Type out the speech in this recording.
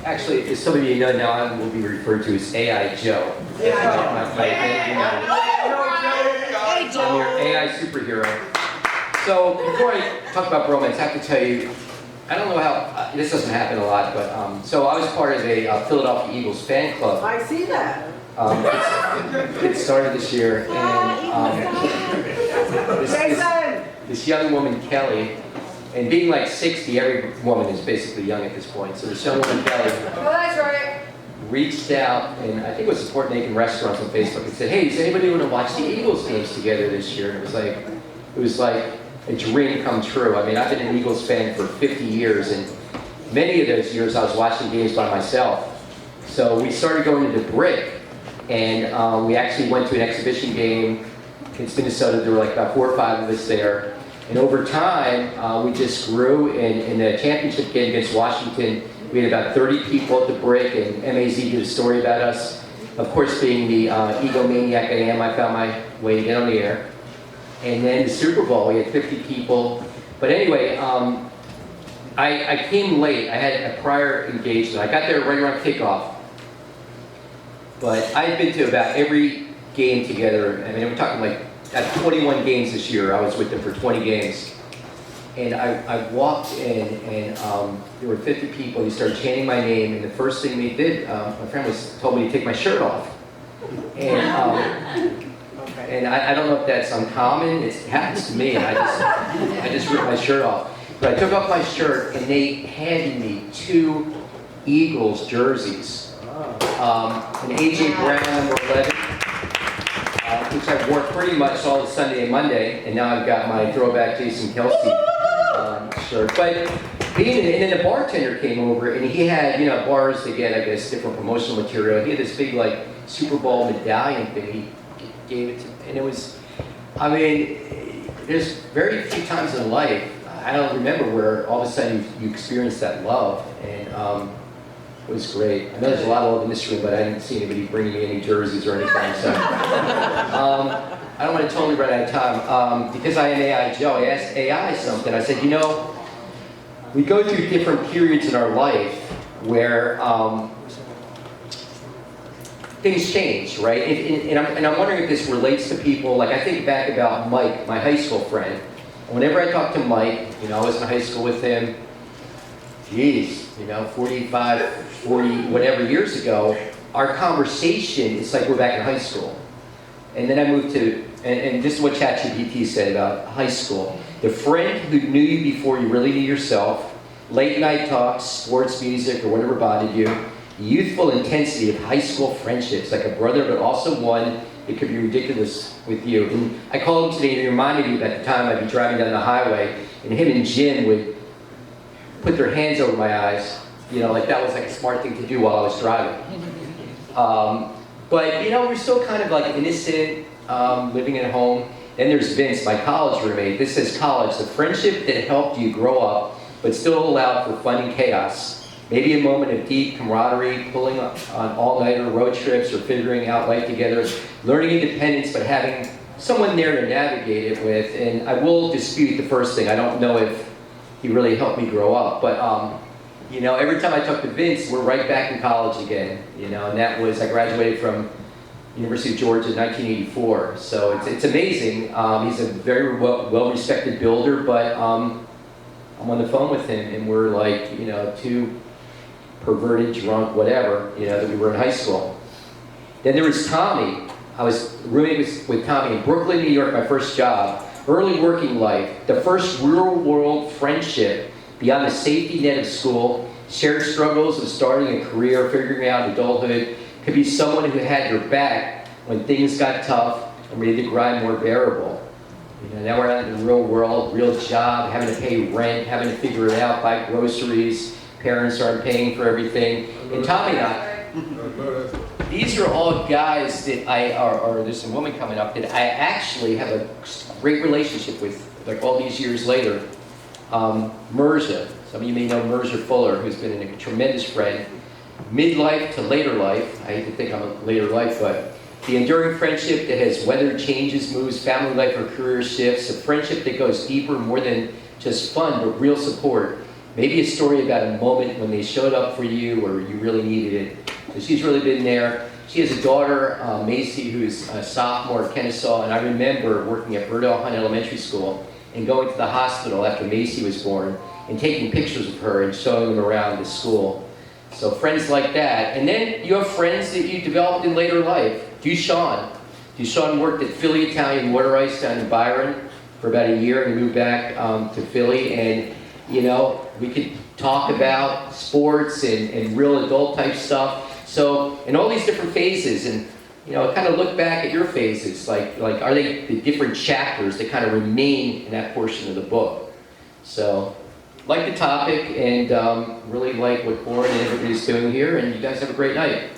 Actually, as some of you know now, I will be referred to as AI Joe. I'm your AI superhero. So before I talk about bromance, I have to tell you, I don't know how, this doesn't happen a lot, but so I was part of a Philadelphia Eagles fan club. I see that. It started this year, and this young woman, Kelly, and being like 60, every woman is basically young at this point, so this young woman, Kelly, that's right. reached out, and I think it was Support Naked Restaurants on Facebook, and said, hey, does anybody want to watch the Eagles games together this year? And it was like a dream come true. I mean, I've been an Eagles fan for 50 years, and many of those years I was watching games by myself. So we started going to the Brick, and we actually went to an exhibition game in Minnesota. There were like about 4 or 5 of us there. And over time, we just grew. And in the championship game against Washington, we had about 30 people at the Brick, and MAZ did a story about us. Of course, being the egomaniac I am, I found my way to get on the air. And then the Super Bowl, we had 50 people. But anyway, I came late. I had a prior engagement. I got there right around kickoff. But I've been to about every game together. I mean, we're talking like at 21 games this year. I was with them for 20 games. And I walked in, and there were 50 people. They started chanting my name, and the first thing they did, my friend told me to take my shirt off. And I don't know if that's uncommon. It happens to me. I just ripped my shirt off. But I took off my shirt, and they handed me 2 Eagles jerseys. An A.J. Brown number 11, which I wore pretty much all Sunday and Monday, and now I've got my throwback Jason Kelsey shirt. But and then the bartender came over, and he had, bars to get, I guess, different promotional material. He had this big, like, Super Bowl medallion thing. He gave it to me, and it was, I mean, there's very few times in life, I don't remember where all of a sudden you experience that love, and it was great. I know there's a lot of love in this room, but I didn't see anybody bringing me any jerseys or anything, so. I don't want to totally run out of time. Because I am AI Joe, I asked AI something. I said, we go through different periods in our life where things change, right? And I'm wondering if this relates to people. Like, I think back about Mike, my high school friend. And whenever I talk to Mike, I was in high school with him, 45, 40, whatever years ago, our conversation, it's like we're back in high school. And then I moved to, and this is what ChatGPT said about high school. The friend who knew you before you really knew yourself, late night talks, sports, music, or whatever bothered you, the youthful intensity of high school friendships, like a brother, but also one that could be ridiculous with you. And I called him today, and he reminded me at the time I'd be driving down the highway, and him and Jim would put their hands over my eyes, like that was like a smart thing to do while I was driving. But we're still kind of like innocent, living at home. Then there's Vince, my college roommate. This says college, the friendship that helped you grow up, but still allowed for fun and chaos. Maybe a moment of deep camaraderie, pulling on all-nighter road trips, or figuring out life together, learning independence, but having someone there to navigate it with. And I will dispute the first thing. I don't know if he really helped me grow up, but every time I talk to Vince, we're right back in college again, and that was, I graduated from University of Georgia in 1984, so it's amazing. He's a very well-respected builder, but I'm on the phone with him, and we're like, 2 perverted, drunk, whatever, that we were in high school. Then there was Tommy. I was rooming with Tommy in Brooklyn, New York, my first job. Early working life, the first real-world friendship beyond the safety net of school, shared struggles of starting a career, figuring out adulthood, could be someone who had your back when things got tough and made the grind more bearable. Now we're out in the real world, real job, having to pay rent, having to figure it out, buy groceries, parents aren't paying for everything. And Tommy and I, these are all guys that or there's a woman coming up that I actually have a great relationship with, like all these years later. Mersha, some of you may know Mersha Fuller, who's been a tremendous friend. Midlife to later life, I hate to think I'm a later life, but the enduring friendship that has weathered changes, moves, family life or career shifts, a friendship that goes deeper, more than just fun, but real support. maybe a story about a moment when they showed up for you or you really needed it. So she's really been there. She has a daughter, Macy, who's a sophomore at Kennesaw, and I remember working at Burdell Hunt Elementary School and going to the hospital after Macy was born and taking pictures of her and showing them around the school. So friends like that. And then you have friends that you developed in later life. Dushan. Dushan worked at Philly Italian Water Ice down in Byron for about a year and moved back to Philly. And, you know, we could talk about sports and real adult type stuff. So, in all these different phases, and, you know, kind of look back at your phases, like are they the different chapters that kind of remain in that portion of the book? So, like the topic, and really like what Lauren and everybody's doing here, and you guys have a great night.